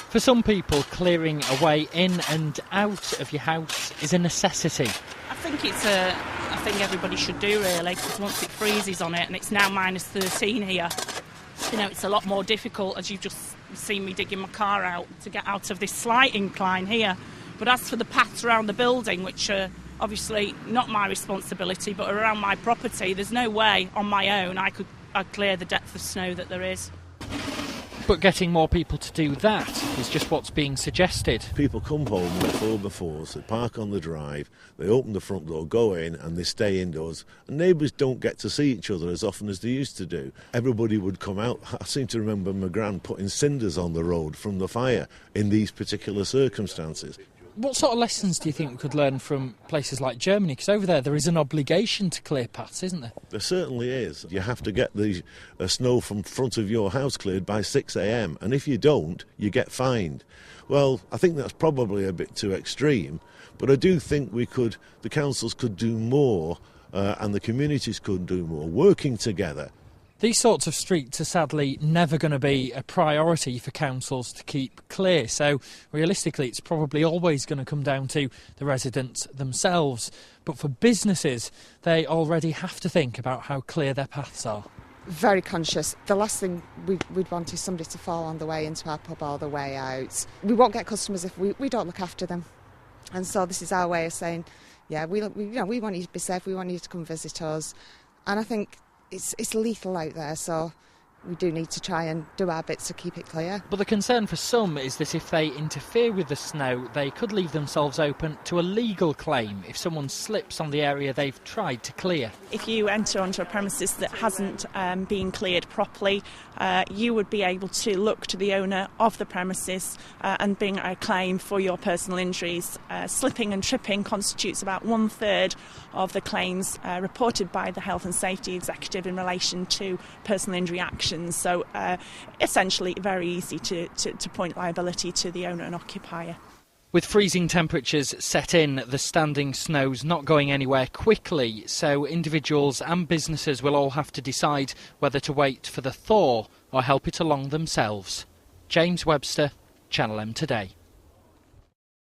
For some people, clearing a way in and out of your house is a necessity. I think it's a thing everybody should do, really, because once it freezes on it, and it's now minus 13 here, you know, it's a lot more difficult, as you've just seen me digging my car out, to get out of this slight incline here. But as for the paths around the building, which are obviously not my responsibility, but around my property, there's no way on my own I'd clear the depth of snow that there is. But getting more people to do that is just what's being suggested. People come home with 4x4s, they park on the drive, they open the front door, go in and they stay indoors. And neighbours don't get to see each other as often as they used to do. Everybody would come out. I seem to remember my gran putting cinders on the road from the fire in these particular circumstances. What sort of lessons do you think we could learn from places like Germany? Because over there is an obligation to clear paths, isn't there? There certainly is. You have to get the snow from front of your house cleared by 6 a.m. and if you don't, you get fined. Well, I think that's probably a bit too extreme, but I do think the councils could do more and the communities could do more, working together. These sorts of streets are sadly never going to be a priority for councils to keep clear, so realistically it's probably always going to come down to the residents themselves. But for businesses, they already have to think about how clear their paths are. Very conscious. The last thing we'd want is somebody to fall on the way into our pub or the way out. We won't get customers if we don't look after them. And so this is our way of saying, yeah, we want you to be safe, we want you to come visit us. And I think it's lethal out there, so we do need to try and do our bits to keep it clear. But the concern for some is that if they interfere with the snow, they could leave themselves open to a legal claim if someone slips on the area they've tried to clear. If you enter onto a premises that hasn't been cleared properly, you would be able to look to the owner of the premises and bring a claim for your personal injuries. Slipping and tripping constitutes about 1/3 of the claims reported by the Health and Safety Executive in relation to personal injury actions. So essentially very easy to point liability to the owner and occupier. With freezing temperatures set in, the standing snow's not going anywhere quickly, so individuals and businesses will all have to decide whether to wait for the thaw or help it along themselves. James Webster, Channel M Today.